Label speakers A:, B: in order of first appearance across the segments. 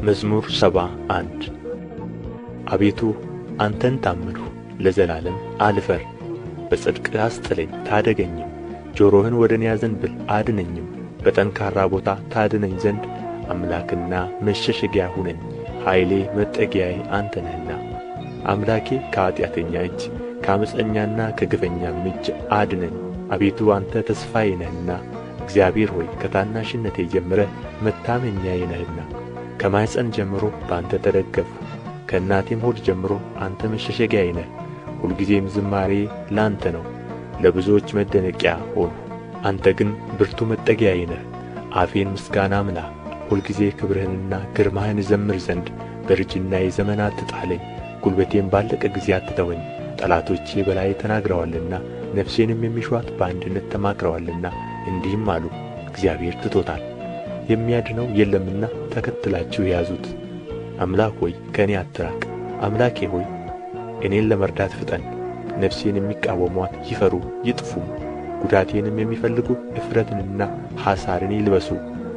A: መዝሙር 71 አቤቱ አንተን ታመንሁ፣ ለዘላለም አልፈር። በጽድቅህ አስጥለኝ ታደገኝም፣ ጆሮህን ወደ እኔ አዘንብል አድነኝም። በጠንካራ ቦታ ታድነኝ ዘንድ አምላክና መሸሸጊያ ሁነኝ። ኃይሌ መጠጊያዬ አንተ ነህና። አምላኬ ከኃጢአተኛ እጅ ከዓመፀኛና ከግፈኛም እጅ አድነኝ። አቤቱ አንተ ተስፋዬ ነህና፣ እግዚአብሔር ሆይ ከታናሽነቴ ጀምረህ መታመኛዬ ነህና። ከማኅፀን ጀምሮ በአንተ ተደገፍሁ፣ ከእናቴም ሆድ ጀምሮ አንተ መሸሸጊያዬ ነህ። ሁልጊዜም ዝማሬዬ ለአንተ ነው፣ ለብዙዎች መደነቂያ ሆንሁ። አንተ ግን ብርቱ መጠጊያዬ ነህ። አፌን ምስጋና ምላ፣ ሁልጊዜ ክብርህንና ግርማህን እዘምር ዘንድ። በእርጅናዬ ዘመን አትጣለኝ፣ ጉልበቴም ባለቀ ጊዜ አትተወኝ። ጠላቶቼ በላዬ ተናግረዋልና፣ ነፍሴንም የሚሹአት በአንድነት ተማክረዋልና። እንዲህም አሉ፣ እግዚአብሔር ትቶታል፣ የሚያድነው የለምና ተከትላችሁ ያዙት። አምላክ ሆይ ከእኔ አትራቅ፣ አምላኬ ሆይ እኔን ለመርዳት ፍጠን። ነፍሴን የሚቃወሟት ይፈሩ ይጥፉም፣ ጉዳቴንም የሚፈልጉ እፍረትንና ሐሳርን ይልበሱ።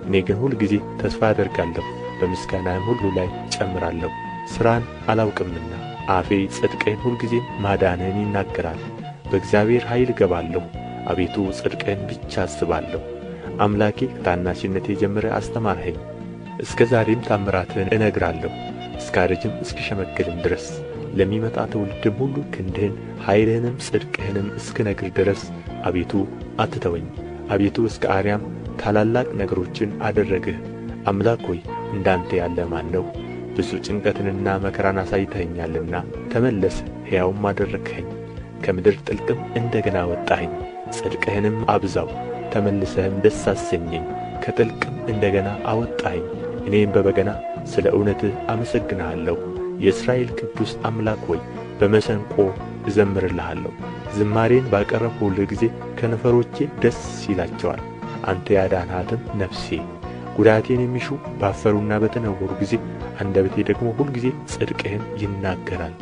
A: እኔ ግን ሁልጊዜ ተስፋ አደርጋለሁ፣ በምስጋናህም ሁሉ ላይ እጨምራለሁ። ሥራን አላውቅምና አፌ ጽድቅህን ሁልጊዜም ማዳንህን ይናገራል። በእግዚአብሔር ኃይል እገባለሁ፣ አቤቱ ጽድቅህን ብቻ አስባለሁ። አምላኬ ከታናሽነቴ ጀምረህ አስተማርኸኝ፣ እስከ ዛሬም ተአምራትህን እነግራለሁ። እስካረጅም እስክሸመግልም ድረስ ለሚመጣ ትውልድም ሁሉ ክንድህን ኃይልህንም ጽድቅህንም እስክነግር ድረስ አቤቱ አትተወኝ። አቤቱ እስከ አርያም ታላላቅ ነገሮችን አደረግህ። አምላክ ሆይ እንዳንተ ያለ ማን ነው? ብዙ ጭንቀትንና መከራን አሳይተኸኛልና ተመለስህ፣ ሕያውም አደረግኸኝ። ከምድር ጥልቅም እንደ ገና አወጣኸኝ፣ ጽድቅህንም አብዛው። ተመልሰህም ደስ አሰኘኝ፣ ከጥልቅም እንደ ገና አወጣኸኝ። እኔም በበገና ስለ እውነትህ አመሰግንሃለሁ። የእስራኤል ቅዱስ አምላክ ሆይ በመሰንቆ እዘምርልሃለሁ። ዝማሬን ባቀረብሁልህ ጊዜ ከንፈሮቼ ደስ ይላቸዋል። አንተ ያዳንሃትም ነፍሴ። ጉዳቴን የሚሹ ባፈሩና በተነወሩ ጊዜ አንደበቴ ደግሞ ሁልጊዜ ጽድቅህን ይናገራል።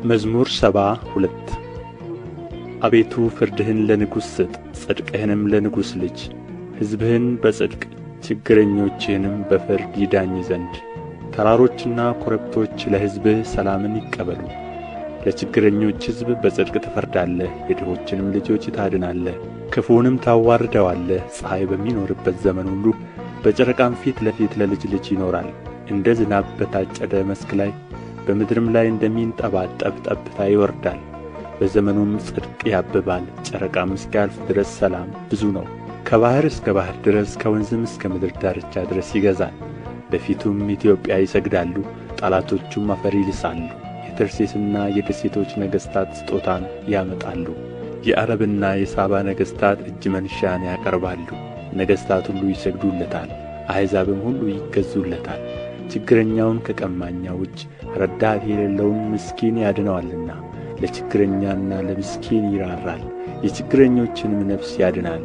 B: መዝሙር 72 አቤቱ ፍርድህን ለንጉሥ ስጥ፣ ጽድቅህንም ለንጉሥ ልጅ። ሕዝብህን በጽድቅ ችግረኞችህንም በፍርድ ይዳኝ ዘንድ። ተራሮችና ኮረብቶች ለሕዝብህ ሰላምን ይቀበሉ። ለችግረኞች ሕዝብ በጽድቅ ትፈርዳለህ፣ የድሆችንም ልጆች ታድናለህ። ክፉውንም ታዋርደዋለህ። ፀሐይ በሚኖርበት ዘመን ሁሉ በጨረቃም ፊት ለፊት ለልጅ ልጅ ይኖራል። እንደ ዝናብ በታጨደ መስክ ላይ በምድርም ላይ እንደሚንጠባጠብ ጠብታ ይወርዳል። በዘመኑም ጽድቅ ያብባል። ጨረቃም እስኪያልፍ ድረስ ሰላም ብዙ ነው። ከባሕር እስከ ባሕር ድረስ ከወንዝም እስከ ምድር ዳርቻ ድረስ ይገዛል። በፊቱም ኢትዮጵያ ይሰግዳሉ፣ ጠላቶቹም አፈር ይልሳሉ። የተርሴስና የደሴቶች ነገሥታት ስጦታን ያመጣሉ። የዓረብና የሳባ ነገሥታት እጅ መንሻን ያቀርባሉ። ነገሥታት ሁሉ ይሰግዱለታል፣ አሕዛብም ሁሉ ይገዙለታል። ችግረኛውን ከቀማኛው እጅ ረዳት የሌለውን ምስኪን ያድነዋልና። ለችግረኛና ለምስኪን ይራራል፣ የችግረኞችንም ነፍስ ያድናል።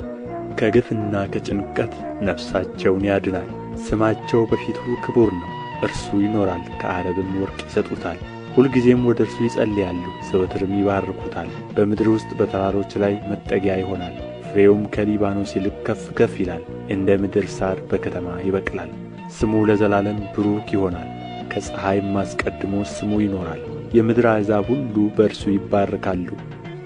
B: ከግፍና ከጭንቀት ነፍሳቸውን ያድናል። ስማቸው በፊቱ ክቡር ነው፣ እርሱ ይኖራል። ከዓረብም ወርቅ ይሰጡታል፣ ሁልጊዜም ወደ እርሱ ይጸልያሉ፣ ዘወትርም ይባርኩታል። በምድር ውስጥ በተራሮች ላይ መጠጊያ ይሆናል። ፍሬውም ከሊባኖስ ይልቅ ከፍ ከፍ ይላል፣ እንደ ምድር ሣር በከተማ ይበቅላል። ስሙ ለዘላለም ብሩክ ይሆናል፣ ከፀሐይም አስቀድሞ ስሙ ይኖራል። የምድር አሕዛብ ሁሉ በእርሱ ይባረካሉ፣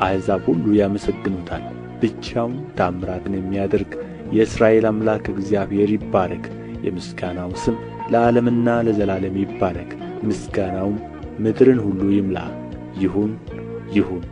B: አሕዛብ ሁሉ ያመሰግኑታል። ብቻውን ተአምራትን የሚያደርግ የእስራኤል አምላክ እግዚአብሔር ይባረክ። የምስጋናው ስም ለዓለምና ለዘላለም ይባረክ። ምስጋናውም ምድርን ሁሉ ይምላ። ይሁን ይሁን።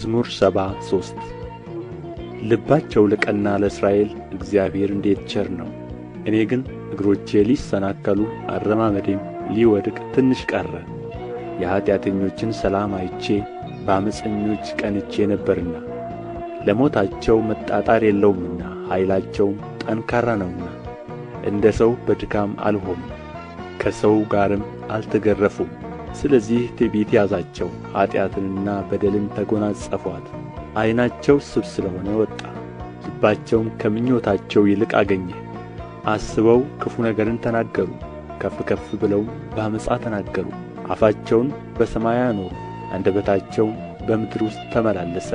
B: መዝሙር 73 ልባቸው ለቀና ለእስራኤል እግዚአብሔር እንዴት ቸር ነው! እኔ ግን እግሮቼ ሊሰናከሉ አረማመዴም ሊወድቅ ትንሽ ቀረ። የኃጢአተኞችን ሰላም አይቼ በዓመፀኞች ቀንቼ ነበርና፣ ለሞታቸው መጣጣር የለውምና ኃይላቸውም ጠንካራ ነውና። እንደ ሰው በድካም አልሆኑም፣ ከሰው ጋርም አልተገረፉም። ስለዚህ ትዕቢት ያዛቸው፣ ኃጢአትንና በደልን ተጐናጸፏት። ዓይናቸው ስብ ስለ ሆነ ወጣ፣ ልባቸውም ከምኞታቸው ይልቅ አገኘ። አስበው ክፉ ነገርን ተናገሩ፣ ከፍ ከፍ ብለውም በዓመፃ ተናገሩ። አፋቸውን በሰማይ አኖሩ፣ አንደበታቸውም በምድር ውስጥ ተመላለሰ።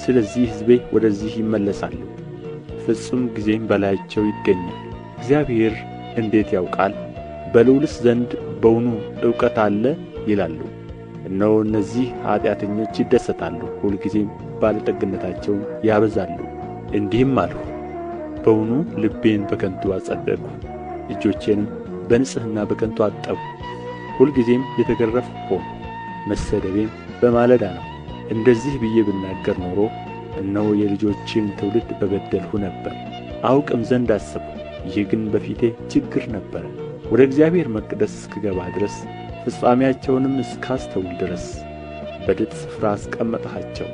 B: ስለዚህ ሕዝቤ ወደዚህ ይመለሳሉ፣ ፍጹም ጊዜም በላያቸው ይገኛል። እግዚአብሔር እንዴት ያውቃል? በልዑልስ ዘንድ በውኑ ዕውቀት አለ? ይላሉ። እነሆ እነዚህ ኃጢአተኞች ይደሰታሉ፣ ሁልጊዜም ባለጠግነታቸውን ያበዛሉ። እንዲህም አልሁ፣ በውኑ ልቤን በከንቱ አጸደቅሁ፣ እጆቼንም በንጽሕና በከንቱ አጠብሁ። ሁልጊዜም የተገረፍሁ ሆንሁ፣ መሰደቤም በማለዳ ነው። እንደዚህ ብዬ ብናገር ኖሮ እነሆ የልጆችን ትውልድ በበደልሁ ነበር። አውቅም ዘንድ አሰብሁ፣ ይህ ግን በፊቴ ችግር ነበረ። ወደ እግዚአብሔር መቅደስ እስክገባ ድረስ ፍጻሜያቸውንም እስካስተውል ድረስ በድጥ ስፍራ አስቀመጥሃቸው፣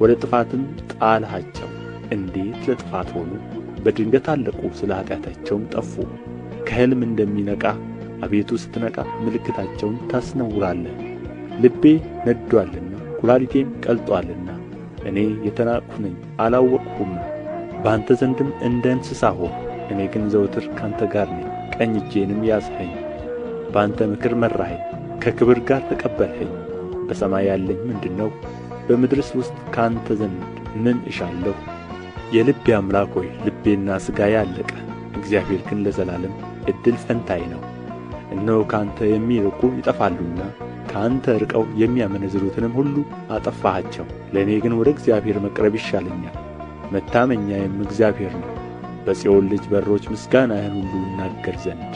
B: ወደ ጥፋትም ጣልሃቸው። እንዴት ለጥፋት ሆኑ! በድንገት አለቁ፣ ስለ ኃጢአታቸውም ጠፉ። ከሕልም እንደሚነቃ አቤቱ ስትነቃ ምልክታቸውን ታስነውራለህ። ልቤ ነድዶአልና ኵላሊቴም ቀልጦአልና እኔ የተናቅሁ ነኝ አላወቅሁም። በአንተ ዘንድም እንደ እንስሳ ሆንሁ። እኔ ግን ዘወትር ካንተ ጋር ነኝ፣ ቀኝ እጄንም ያዝኸኝ። በአንተ ምክር መራኸኝ፣ ከክብር ጋር ተቀበልኸኝ። በሰማይ ያለኝ ምንድር ነው? በምድርስ ውስጥ ከአንተ ዘንድ ምን እሻለሁ? የልቤ አምላክ ሆይ ልቤና ሥጋዬ አለቀ፣ እግዚአብሔር ግን ለዘላለም ዕድል ፈንታዬ ነው። እነሆ ከአንተ የሚርቁ ይጠፋሉና ከአንተ ርቀው የሚያመነዝሩትንም ሁሉ አጠፋሃቸው። ለእኔ ግን ወደ እግዚአብሔር መቅረብ ይሻለኛል፣ መታመኛዬም እግዚአብሔር ነው። በጽዮን ልጅ በሮች ምስጋናህን ሁሉ እናገር ዘንድ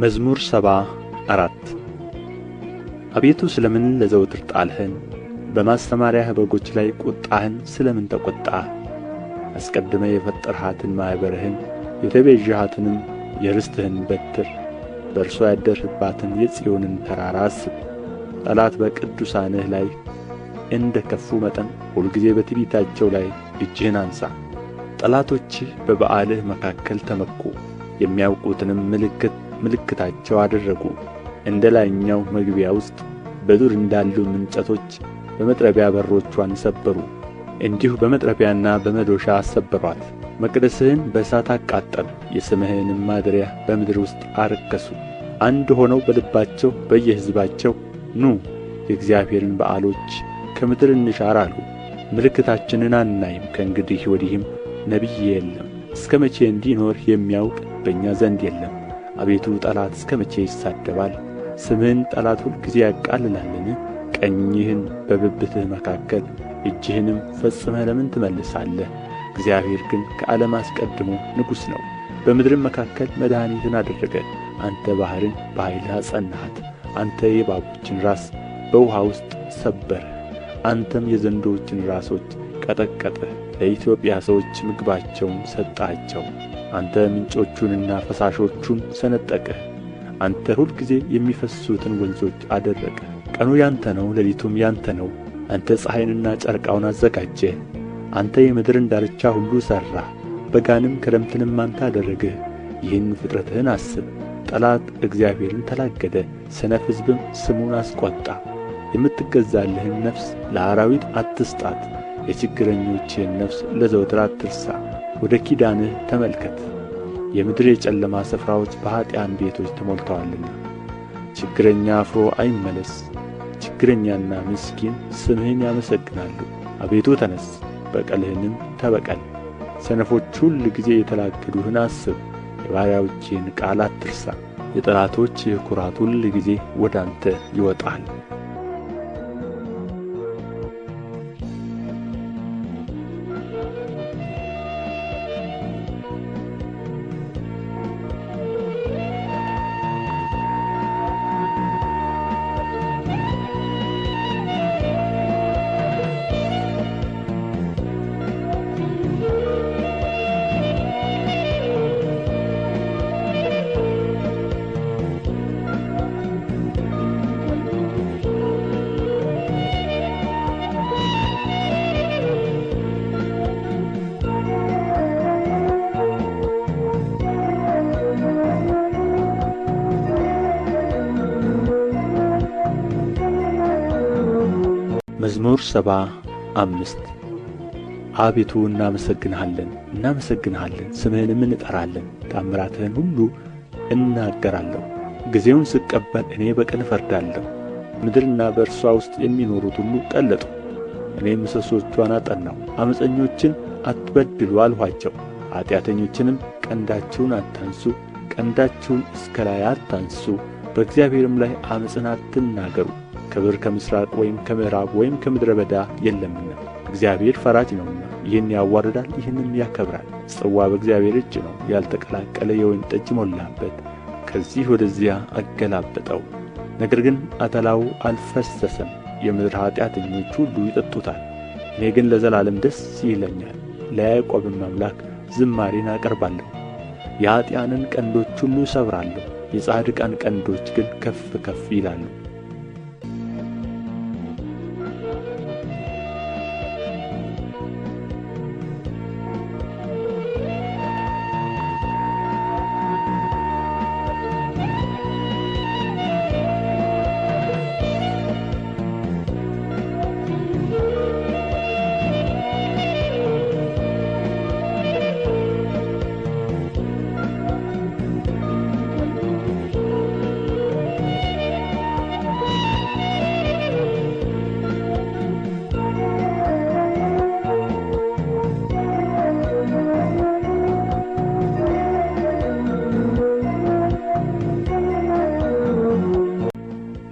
B: መዝሙር 74 አቤቱ ስለ ምን ለዘወትር ጣልኸን? በማሰማርያህ በጎች ላይ ቍጣህን ስለ ምን ተቈጣህ? አስቀድመህ የፈጠርሃትን ማኅበርህን የተቤዠሃትንም የርስትህን በትር በእርሷ ያደርህባትን የጽዮንን ተራራ አስብ። ጠላት በቅዱሳንህ ላይ እንደ ከፉ መጠን ሁልጊዜ በትዕቢታቸው ላይ እጅህን አንሣ። ጠላቶችህ በበዓልህ መካከል ተመኩ፣ የሚያውቁትንም ምልክታቸው አደረጉ። እንደ ላይኛው መግቢያ ውስጥ በዱር እንዳሉ ምንቸቶች በመጥረቢያ በሮቿን ሰበሩ፣ እንዲሁ በመጥረቢያና በመዶሻ አሰበሯት። መቅደስህን በእሳት አቃጠሉ፣ የስምህንም ማደሪያ በምድር ውስጥ አረከሱ። አንድ ሆነው በልባቸው በየሕዝባቸው ኑ የእግዚአብሔርን በዓሎች ከምድር እንሻር አሉ። ምልክታችንን አናይም፣ ከእንግዲህ ወዲህም ነቢይ የለም። እስከ መቼ እንዲኖር የሚያውቅ በእኛ ዘንድ የለም። አቤቱ ጠላት እስከ መቼ ይሳደባል? ስምህን ጠላት ሁልጊዜ ያቃልላልን? ቀኝህን በብብትህ መካከል እጅህንም ፈጽመህ ለምን ትመልሳለህ? እግዚአብሔር ግን ከዓለም አስቀድሞ ንጉሥ ነው፣ በምድርም መካከል መድኃኒትን አደረገ። አንተ ባሕርን በኃይልህ አጸናሃት፣ አንተ የእባቦችን ራስ በውኃ ውስጥ ሰበርህ፣ አንተም የዘንዶችን ራሶች ቀጠቀጥህ። ለኢትዮጵያ ሰዎች ምግባቸውን ሰጣቸው። አንተ ምንጮቹንና ፈሳሾቹን ሰነጠቅህ። አንተ ሁልጊዜ የሚፈስሱትን ወንዞች አደረቅህ። ቀኑ ያንተ ነው፣ ሌሊቱም ያንተ ነው። አንተ ፀሐይንና ጨረቃውን አዘጋጀህ። አንተ የምድርን ዳርቻ ሁሉ ሠራህ፣ በጋንም ክረምትንም አንተ አደረግህ። ይህን ፍጥረትህን አስብ። ጠላት እግዚአብሔርን ተላገደ፣ ሰነፍ ሕዝብም ስሙን አስቈጣ። የምትገዛልህን ነፍስ ለአራዊት አትስጣት። የችግረኞችህን ነፍስ ለዘወትር አትርሳ። ወደ ኪዳንህ ተመልከት። የምድር የጨለማ ስፍራዎች በኀጥኣን ቤቶች ተሞልተዋልና። ችግረኛ አፍሮ አይመለስ። ችግረኛና ምስኪን ስምህን ያመሰግናሉ። አቤቱ ተነስ፣ በቀልህንም ተበቀል። ሰነፎች ሁልጊዜ የተላገዱህን አስብ። የባሪያዎችህን ቃል አትርሳ። የጠላቶችህ ኵራት ሁልጊዜ ወደ አንተ ይወጣል።
A: መዝሙር 75 አቤቱ እናመሰግንሃለን፣ ስምህንም እንጠራለን። ተአምራትህን ሁሉ እናገራለሁ። ጊዜውን ስቀበል እኔ በቅን እፈርዳለሁ። ምድርና በእርሷ ውስጥ የሚኖሩት ሁሉ ቀለጡ። እኔም ምሰሶቿን አጠናሁ። ዓመፀኞችን አትበድሉ አልኋቸው። ኃጢአተኞችንም ቀንዳችሁን አታንሱ፣ ቀንዳችሁን እስከ ላይ አታንሱ፣ በእግዚአብሔርም ላይ ዓመፅን አትናገሩ። ክብር ከምሥራቅ ወይም ከምዕራብ ወይም ከምድረ በዳ የለምና። እግዚአብሔር ፈራጅ ነውና ይህን ያዋርዳል፣ ይህንም ያከብራል። ጽዋ በእግዚአብሔር እጅ ነው፣ ያልተቀላቀለ የወይን ጠጅ ሞላበት፣ ከዚህ ወደዚያ አገላበጠው። ነገር ግን አተላው አልፈሰሰም፣ የምድር ኃጢአተኞች ሁሉ ይጠጡታል። እኔ ግን ለዘላለም ደስ ይለኛል፣ ለያዕቆብም አምላክ ዝማሬን አቀርባለሁ። የኀጥኣንን ቀንዶች ሁሉ እሰብራለሁ፣ የጻድቃን ቀንዶች ግን ከፍ ከፍ ይላሉ።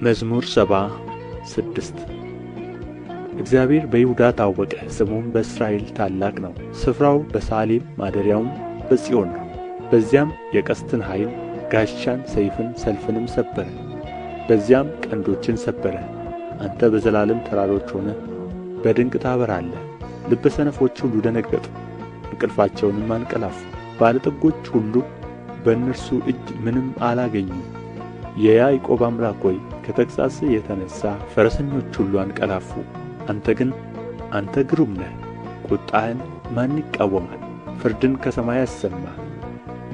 B: መዝሙር 76 እግዚአብሔር በይሁዳ ታወቀ፣ ስሙም በእስራኤል ታላቅ ነው። ስፍራው በሳሌም ማደሪያውም በጽዮን ነው። በዚያም የቀስትን ኃይል፣ ጋሻን፣ ሰይፍን፣ ሰልፍንም ሰበረ። በዚያም ቀንዶችን ሰበረ። አንተ በዘላለም ተራሮች ሆነህ በድንቅ ታበራለህ። ልበ ሰነፎች ሁሉ ደነገጡ፣ እንቅልፋቸውንም አንቀላፉ። ባለጠጎች ሁሉ በእነርሱ እጅ ምንም አላገኙም። የያዕቆብ አምላክ ሆይ ከተግሣጽህ የተነሣ ፈረሰኞች ሁሉ አንቀላፉ። አንተ ግሩም ነህ፣ ቍጣህን ማን ይቃወማል? ፍርድን ከሰማይ አሰማህ።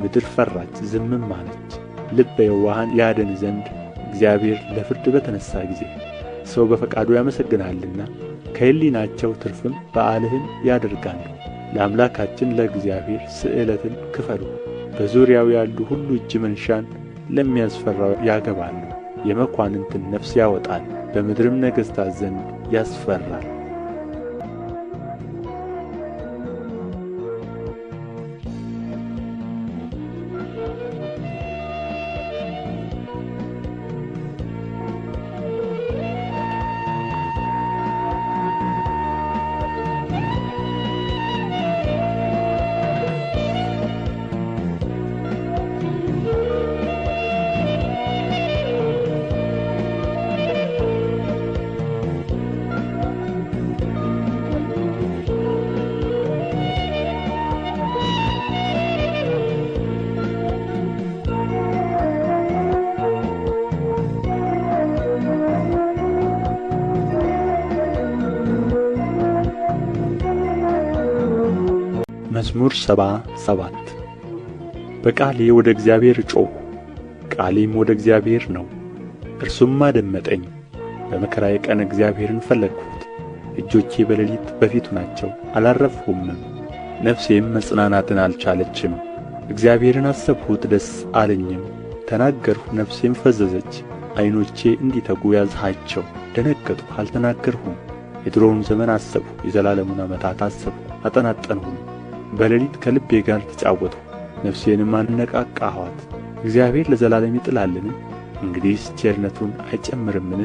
B: ምድር ፈራች ዝምም አለች። ልበ የዋሃን ያድን ዘንድ እግዚአብሔር ለፍርድ በተነሣ ጊዜ ሰው በፈቃዱ ያመሰግንሃልና ከሕሊናቸው ትርፍም በዓልህን ያደርጋሉ። ለአምላካችን ለእግዚአብሔር ስእለትን ክፈሉ። በዙሪያው ያሉ ሁሉ እጅ መንሻን ለሚያስፈራው ያገባሉ። የመኳንንትን ነፍስ ያወጣል፣ በምድርም ነገሥታት ዘንድ ያስፈራል። መዝሙር 77 በቃሌ ወደ እግዚአብሔር ጮኽሁ፣ ቃሌም ወደ እግዚአብሔር ነው፣ እርሱም አደመጠኝ። በመከራዬ ቀን እግዚአብሔርን ፈለግሁት። እጆቼ በሌሊት በፊቱ ናቸው፣ አላረፍሁምም። ነፍሴም መጽናናትን አልቻለችም። እግዚአብሔርን አሰብሁት፣ ደስ አለኝም። ተናገርሁ፣ ነፍሴም ፈዘዘች። ዐይኖቼ እንዲተጉ ያዝሃቸው። ደነገጥሁ፣ አልተናገርሁም። የድሮውን ዘመን አሰብሁ፣ የዘላለሙን ዓመታት አሰብሁ፣ አጠናጠንሁም። በሌሊት ከልቤ ጋር ተጫወትሁ፣ ነፍሴንም አነቃቃኋት። እግዚአብሔር ለዘላለም ይጥላልን? እንግዲህስ ቸርነቱን አይጨምርምን?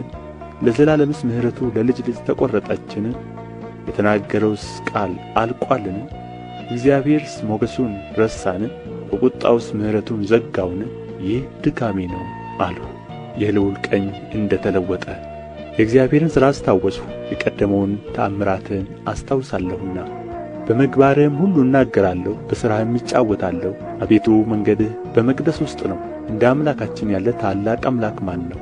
B: ለዘላለምስ ምሕረቱ ለልጅ ልጅ ተቈረጠችን? የተናገረውስ ቃል አልቋልን? እግዚአብሔርስ ሞገሱን ረሳን? በቍጣውስ ምሕረቱን ዘጋውን? ይህ ድካሜ ነው አልሁ። የልዑል ቀኝ እንደ ተለወጠ የእግዚአብሔርን ሥራ አስታወስሁ። የቀደመውን ተአምራትህን አስታውሳለሁና በምግባርህም ሁሉ እናገራለሁ፣ በሥራህም እጫወታለሁ። አቤቱ መንገድህ በመቅደስ ውስጥ ነው። እንደ አምላካችን ያለ ታላቅ አምላክ ማን ነው?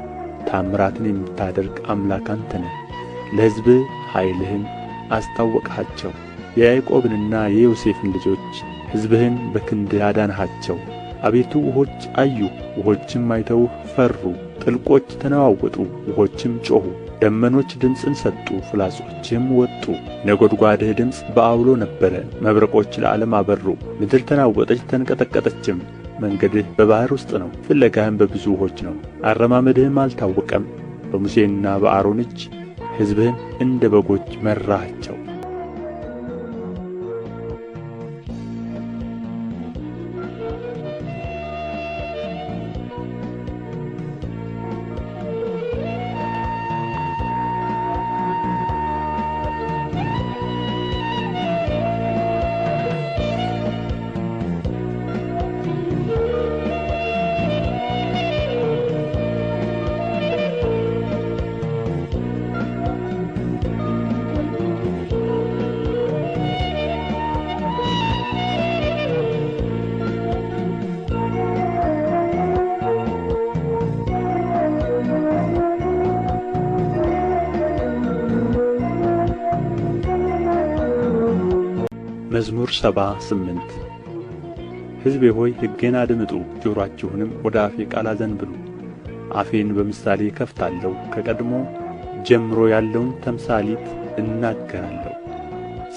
B: ተአምራትን የምታደርግ አምላክ አንተ ነህ። ለሕዝብህ ኃይልህን አስታወቅሃቸው። የያዕቆብንና የዮሴፍን ልጆች ሕዝብህን በክንድህ አዳንሃቸው። አቤቱ ውኆች አዩህ፣ ውኆችም አይተውህ ፈሩ። ጥልቆች ተነዋወጡ፣ ውኆችም ጮኹ። ደመኖች ድምፅን ሰጡ፣ ፍላጾችም ወጡ። የነጐድጓድህ ድምፅ በዐውሎ ነበረ፣ መብረቆች ለዓለም አበሩ። ምድር ተናወጠች ተንቀጠቀጠችም። መንገድህ በባሕር ውስጥ ነው፣ ፍለጋህም በብዙ ውኆች ነው። አረማመድህም አልታወቀም። በሙሴና በአሮን እጅ ሕዝብህን እንደ በጎች መራሃቸው። መዝሙር 78 ሕዝቤ ሆይ ሕጌን አድምጡ፣ ጆሮአችሁንም ወደ አፌ ቃል አዘንብሉ። አፌን በምሳሌ እከፍታለሁ፣ ከቀድሞ ጀምሮ ያለውን ተምሳሊት እናገራለሁ።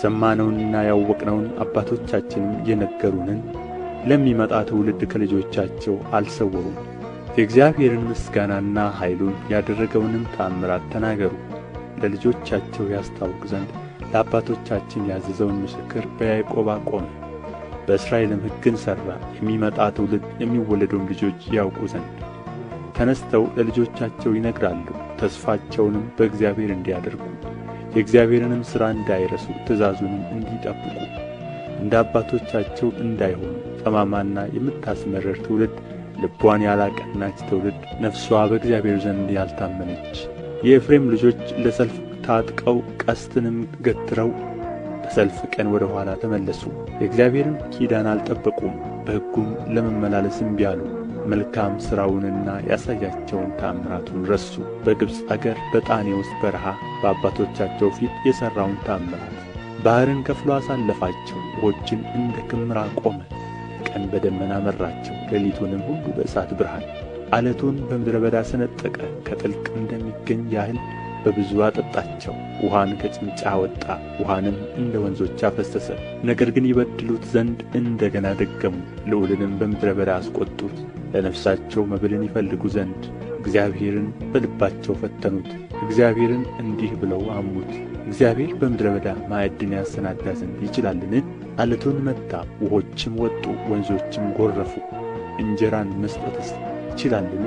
B: ሰማነውንና ያወቅነውን አባቶቻችንም የነገሩንን ለሚመጣ ትውልድ ከልጆቻቸው አልሰወሩም። የእግዚአብሔርን ምስጋናና ኃይሉን ያደረገውንም ተአምራት ተናገሩ። ለልጆቻቸው ያስታውቅ ዘንድ ለአባቶቻችን ያዘዘውን ምስክር በያዕቆብ አቆመ። በእስራኤልም ሕግን ሠራ፣ የሚመጣ ትውልድ የሚወለዱም ልጆች ያውቁ ዘንድ። ተነሥተው ለልጆቻቸው ይነግራሉ፣ ተስፋቸውንም በእግዚአብሔር እንዲያደርጉ፣ የእግዚአብሔርንም ሥራ እንዳይረሱ፣ ትእዛዙንም እንዲጠብቁ፣ እንደ አባቶቻቸው እንዳይሆኑ። ጠማማና የምታስመርር ትውልድ፣ ልቧን ያላቀናች ትውልድ፣ ነፍስዋ በእግዚአብሔር ዘንድ ያልታመነች። የኤፍሬም ልጆች ለሰልፍ ታጥቀው ቀስትንም ገትረው በሰልፍ ቀን ወደ ኋላ ተመለሱ። የእግዚአብሔርን ኪዳን አልጠበቁም፣ በሕጉም ለመመላለስ እምቢ አሉ። መልካም ሥራውንና ያሳያቸውን ተአምራቱን ረሱ። በግብፅ አገር በጣኔዎስ በረሃ በአባቶቻቸው ፊት የሠራውን ተአምራት። ባሕርን ከፍሎ አሳለፋቸው፣ ውኆችን እንደ ክምር አቆመ። ቀን በደመና መራቸው፣ ሌሊቱንም ሁሉ በእሳት ብርሃን። ዓለቱን በምድረ በዳ ሰነጠቀ፣ ከጥልቅ እንደሚገኝ ያህል በብዙ አጠጣቸው። ውኃን ከጭንጫ አወጣ፣ ውኃንም እንደ ወንዞች አፈሰሰ። ነገር ግን ይበድሉት ዘንድ እንደ ገና ደገሙ፣ ልዑልንም በምድረ በዳ አስቈጡት። ለነፍሳቸው መብልን ይፈልጉ ዘንድ እግዚአብሔርን በልባቸው ፈተኑት። እግዚአብሔርን እንዲህ ብለው አሙት፣ እግዚአብሔር በምድረ በዳ ማዕድን ያሰናዳ ዘንድ ይችላልን? ዓለቱን መታ፣ ውኆችም ወጡ፣ ወንዞችም ጐረፉ። እንጀራን መስጠትስ ይችላልን?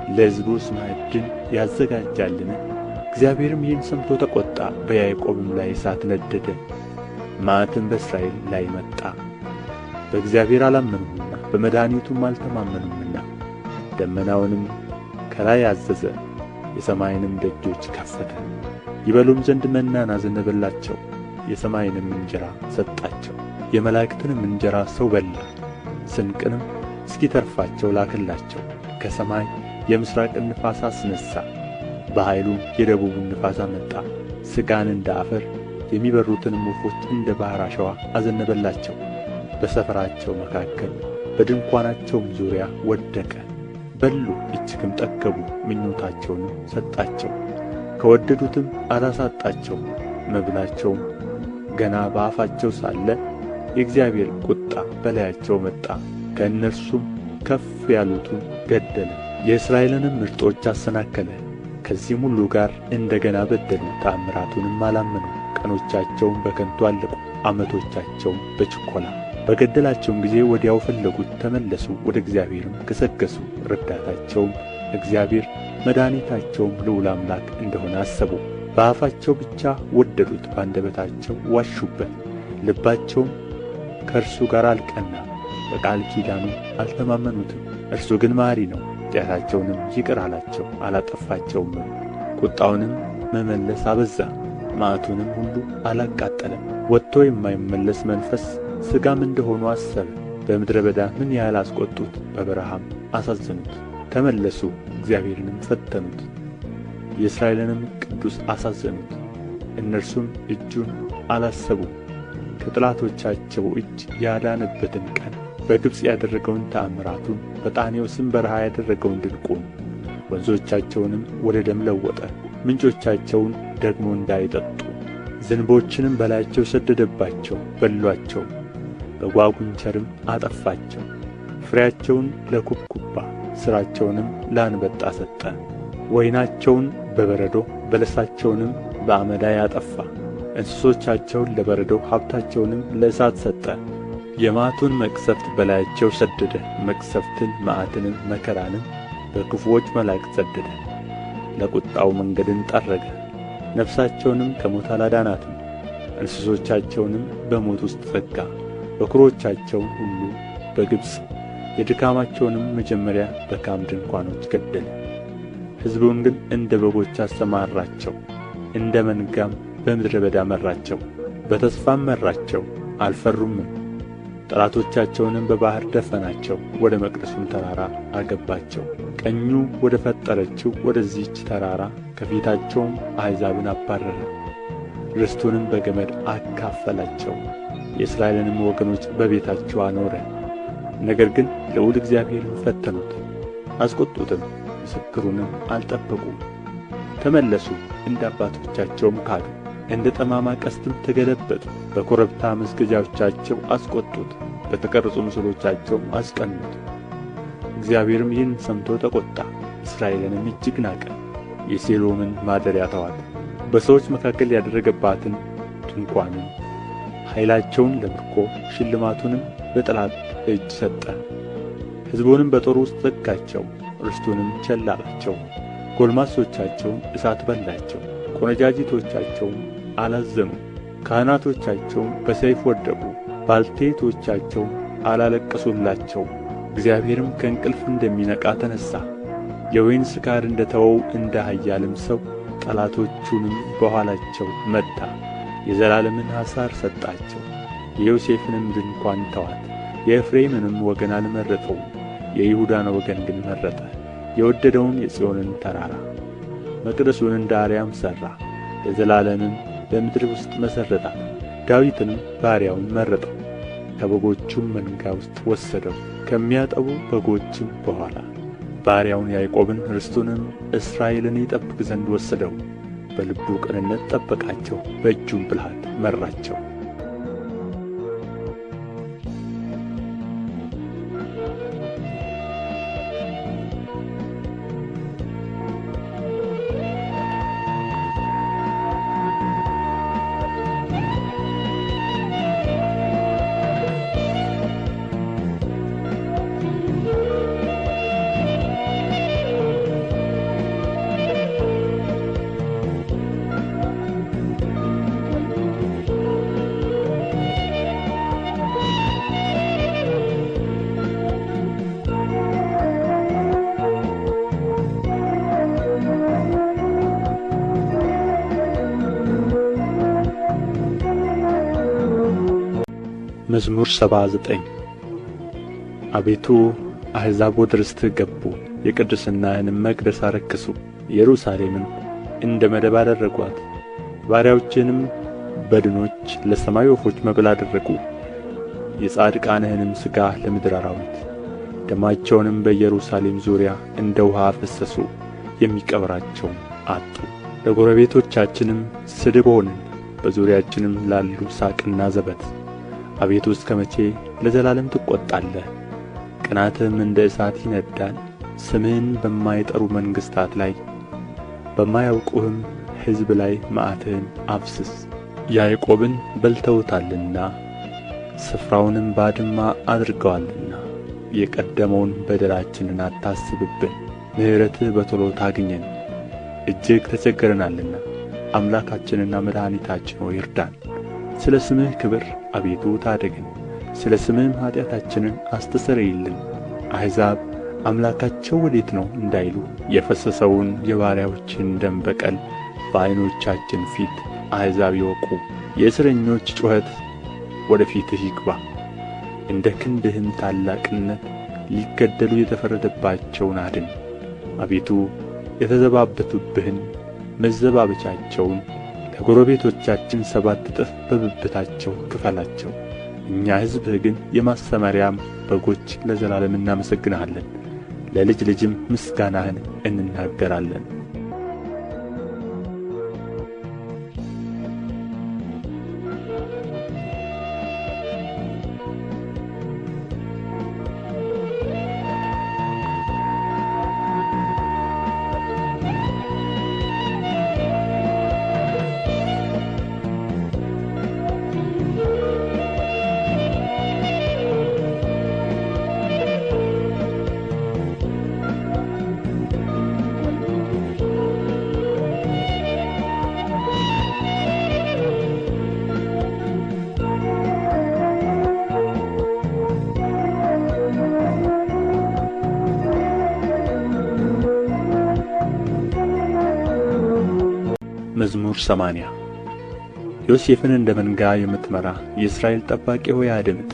B: ለሕዝቡስ ማዕድን ያዘጋጃልን? እግዚአብሔርም ይህን ሰምቶ ተቈጣ፣ በያዕቆብም ላይ እሳት ነደደ፣ መዓትም በእስራኤል ላይ መጣ። በእግዚአብሔር አላመኑምና በመድኃኒቱም አልተማመኑምና። ደመናውንም ከላይ አዘዘ፣ የሰማይንም ደጆች ከፈተ። ይበሉም ዘንድ መናን አዘነበላቸው፣ የሰማይንም እንጀራ ሰጣቸው። የመላእክትንም እንጀራ ሰው በላ፣ ስንቅንም እስኪተርፋቸው ላከላቸው። ከሰማይ የምሥራቅን ንፋስ አስነሣ፣ በኃይሉም የደቡብን ንፋስ አመጣ። ሥጋን እንደ አፈር የሚበሩትንም ወፎች እንደ ባሕር አሸዋ አዘነበላቸው። በሰፈራቸው መካከል በድንኳናቸውም ዙሪያ ወደቀ። በሉ እጅግም ጠገቡ፣ ምኞታቸውንም ሰጣቸው።
A: ከወደዱትም አላሳጣቸውም። መብላቸውም ገና በአፋቸው ሳለ የእግዚአብሔር ቍጣ በላያቸው መጣ፣ ከእነርሱም ከፍ ያሉትን ገደለ፣ የእስራኤልንም ምርጦች አሰናከለ። ከዚህም ሁሉ ጋር እንደ ገና በደሉ፣ ተአምራቱንም አላመኑ። ቀኖቻቸውም በከንቱ አለቁ፣ ዓመቶቻቸውም በችኰላ። በገደላቸውም ጊዜ ወዲያው ፈለጉት፣ ተመለሱ፣ ወደ እግዚአብሔርም ገሰገሱ። ረዳታቸውም እግዚአብሔር መድኃኒታቸውም ልዑል አምላክ እንደሆነ አሰቡ። በአፋቸው ብቻ ወደዱት፣ በአንደበታቸው ዋሹበት። ልባቸውም ከእርሱ ጋር አልቀናም፣ በቃል ኪዳኑ አልተማመኑትም። እርሱ ግን መሐሪ ነው፣ ኃጢአታቸውንም ይቅር አላቸው፣ አላጠፋቸውም። ቍጣውንም መመለስ አበዛ፣ መዓቱንም ሁሉ አላቃጠለም። ወጥቶ የማይመለስ መንፈስ ሥጋም እንደሆኑ አሰበ። በምድረ በዳ ምን ያህል አስቈጡት፣ በበረሃም አሳዘኑት። ተመለሱ፣ እግዚአብሔርንም ፈተኑት፣ የእስራኤልንም ቅዱስ አሳዘኑት። እነርሱም እጁን አላሰቡም። ከጠላቶቻቸው እጅ ያዳነበትን ቀን፣ በግብጽ ያደረገውን ተአምራቱን፣ በጣኔዎስም በረሃ ያደረገውን ድንቁን፣ ወንዞቻቸውንም ወደ ደም ለወጠ፣ ምንጮቻቸውን ደግሞ እንዳይጠጡ፣ ዝንቦችንም በላያቸው ሰደደባቸው፣ በሏቸው፣ በጓጉንቸርም አጠፋቸው። ፍሬያቸውን ለኩብኩባ ሥራቸውንም ለአንበጣ ሰጠ። ወይናቸውን በበረዶ በለሳቸውንም በአመዳይ አጠፋ። እንስሶቻቸውን ለበረዶ ሀብታቸውንም ለእሳት ሰጠ። የመዓቱን መቅሰፍት በላያቸው ሰደደ። መቅሰፍትን መዓትንም መከራንም በክፉዎች መላእክት ሰደደ። ለቍጣው መንገድን ጠረገ፣ ነፍሳቸውንም ከሞት አላዳናትም። እንስሶቻቸውንም በሞት ውስጥ ዘጋ። በኵሮቻቸውን ሁሉ በግብጽ የድካማቸውንም መጀመሪያ በካም ድንኳኖች ገደለ። ሕዝቡን ግን እንደ በጎች አሰማራቸው፣ እንደ መንጋም በምድረ በዳ መራቸው። በተስፋም መራቸው፣ አልፈሩምም። ጠላቶቻቸውንም በባሕር ደፈናቸው፣ ወደ መቅደሱም ተራራ አገባቸው። ቀኙ ወደ ፈጠረችው ወደዚህች ተራራ ከፊታቸውም አሕዛብን አባረረ። ርስቱንም በገመድ አካፈላቸው፣ የእስራኤልንም ወገኖች በቤታቸው አኖረ። ነገር ግን ልዑል እግዚአብሔርን ፈተኑት፣ አስቈጡትም፣ ምስክሩንም አልጠበቁም። ተመለሱ፣ እንደ አባቶቻቸውም ካዱ፣ እንደ ጠማማ ቀስትም ተገለበጡ። በኮረብታ መስገጃዎቻቸው አስቈጡት፣ በተቀረጹ ምስሎቻቸውም አስቀኑት። እግዚአብሔርም ይህን ሰምቶ ተቈጣ፣ እስራኤልንም እጅግ ናቀ። የሴሎምን ማደሪያ ተዋት፣ በሰዎች መካከል ያደረገባትን ድንኳንን። ኃይላቸውን ለምርኮ ሽልማቱንም በጠላት እጅ ሰጠ። ሕዝቡንም በጦር ውስጥ ዘጋቸው፣ ርስቱንም ቸል አላቸው። ጎልማሶቻቸውን እሳት በላቸው፣ ቆነጃጅቶቻቸውም አላዘኑም። ካህናቶቻቸውም በሰይፍ ወደቁ፣ ባልቴቶቻቸውም አላለቀሱላቸውም። እግዚአብሔርም ከእንቅልፍ እንደሚነቃ ተነሣ፣ የወይን ስካር እንደ ተወው እንደ ኃያልም ሰው ጠላቶቹንም በኋላቸው መታ። የዘላለምን ሐሣር ሰጣቸው፣ የዮሴፍንም ድንኳን ተዋት። የኤፍሬምንም ወገን አልመረጠውም፣ የይሁዳን ወገን ግን መረጠ። የወደደውን የጽዮንን ተራራ መቅደሱን እንደ አርያም ሠራ፣ ለዘላለምም በምድር ውስጥ መሠረታት። ዳዊትንም ባሪያውን መረጠው፣ ከበጎቹም መንጋ ውስጥ ወሰደው፣ ከሚያጠቡ በጎችም በኋላ። ባሪያውን ያዕቆብን ርስቱንም እስራኤልን ይጠብቅ ዘንድ ወሰደው። በልቡ ቅንነት ጠበቃቸው፣ በእጁም ብልሃት መራቸው።
B: መዝሙር 79 አቤቱ አሕዛብ ወደ ርስትህ ገቡ፣ የቅድስናህንም መቅደስ አረከሱ። ኢየሩሳሌምን እንደ መደብ አደረጓት፣ ባሪያዎችህንም በድኖች ለሰማይ ወፎች መብል አደረጉ። የጻድቃንህንም ሥጋ ለምድር አራዊት። ደማቸውንም በኢየሩሳሌም ዙሪያ እንደ ውኃ አፈሰሱ፣ የሚቀብራቸውም አጡ። ለጎረቤቶቻችንም ስድብ ሆንን፣ በዙሪያችንም ላሉ ሳቅና ዘበት። አቤቱ እስከ መቼ ለዘላለም ትቈጣለህ? ቅንዓትህም እንደ እሳት ይነድዳል። ስምህን በማይጠሩ መንግሥታት ላይ በማያውቁህም ሕዝብ ላይ መዓትህን አፍስስ። ያዕቆብን በልተውታልና ስፍራውንም ባድማ አድርገዋልና። የቀደመውን በደላችንን አታስብብን፣ ምሕረትህ በቶሎ ታግኘን። እጅግ ተቸግረናልና አምላካችንና መድኃኒታችን ሆይ እርዳን። ስለ ስምህ ክብር አቤቱ ታደገን፣ ስለ ስምህም ኃጢአታችንን አስተሰርይልን። አሕዛብ አምላካቸው ወዴት ነው እንዳይሉ የፈሰሰውን የባሪያዎችን ደም በቀል በዓይኖቻችን ፊት አሕዛብ ይወቁ። የእስረኞች ጩኸት ወደ ፊትህ ይግባ፣ እንደ ክንድህም ታላቅነት ሊገደሉ የተፈረደባቸውን አድን። አቤቱ የተዘባበቱብህን መዘባበቻቸውን ለጎረቤቶቻችን 7 እጥፍ በብብታቸው ክፈላቸው። እኛ ሕዝብህ ግን የማሰማርያም በጎች ለዘላለም እናመሰግንሃለን፣ ለልጅ ልጅም ምስጋናህን እንናገራለን። መዝሙር 80 ዮሴፍን እንደ መንጋ የምትመራ የእስራኤል ጠባቂ ሆይ አድምጥ።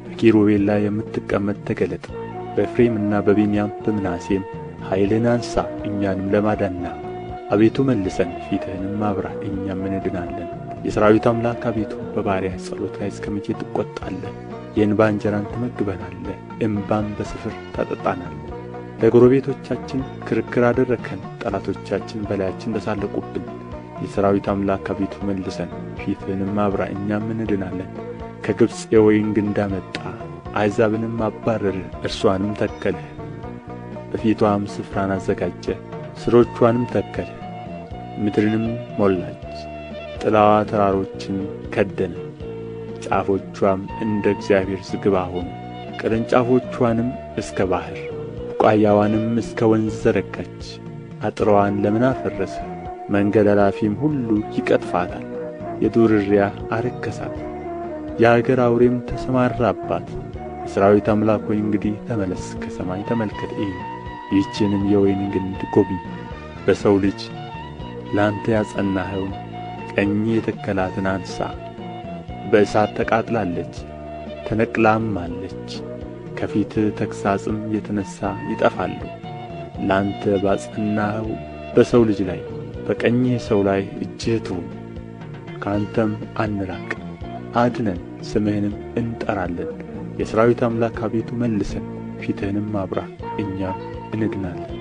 B: በኪሩቤል ላይ የምትቀመጥ ተገለጥ። በኤፍሬምና በብንያም በምናሴም ኃይልህን አንሣ፣ እኛንም ለማዳንና። አቤቱ መልሰን፣ ፊትህንም አብራ፣ እኛም እንድናለን። የሠራዊት አምላክ አቤቱ በባሪያህ ጸሎት ላይ እስከ መቼ ትቈጣለህ? የእንባ እንጀራን ትመግበናለህ፣ እምባም በስፍር ታጠጣናለህ። ለጎረቤቶቻችን ክርክር አደረግኸን፣ ጠላቶቻችን በላያችን ተሳለቁብን። የሠራዊት አምላክ አቤቱ መልሰን፣ ፊትህንም አብራ፣ እኛም እንድናለን። ከግብጽ የወይን ግንድ አመጣ፣ አሕዛብንም አባረርህ፣ እርሷንም ተከልህ። በፊትዋም ስፍራን አዘጋጀ፣ ሥሮቿንም ተከልህ። ምድርንም ሞላች፣ ጥላዋ ተራሮችን ከደነ። ጫፎቿም እንደ እግዚአብሔር ዝግባ ሆኑ፣ ቅርንጫፎቿንም እስከ ባሕር፣ ቡቃያዋንም እስከ ወንዝ ዘረጋች። አጥረዋን ለምን አፈረስህ? መንገድ አላፊም ሁሉ ይቀጥፋታል። የዱር እሪያ አረከሳት፣ የአገር አውሬም ተሰማራባት። የሠራዊት አምላክ ሆይ እንግዲህ ተመለስ፣ ከሰማይ ተመልከት እይ። ይህችንም የወይን ግንድ ጐብኝ። በሰው ልጅ ለአንተ ያጸናኸውን ቀኝህ የተከላትን አንሣ። በእሳት ተቃጥላለች ተነቅላማለች፣ ከፊትህ ተግሣጽም የተነሣ ይጠፋሉ። ለአንተ ባጸናኸው በሰው ልጅ ላይ በቀኝህ ሰው ላይ እጅህ ትሁን። ከአንተም አንራቅ፣ አድነን፣ ስምህንም እንጠራለን። የሠራዊት አምላክ አቤቱ መልሰን፣ ፊትህንም አብራ፣ እኛም እንድናለን።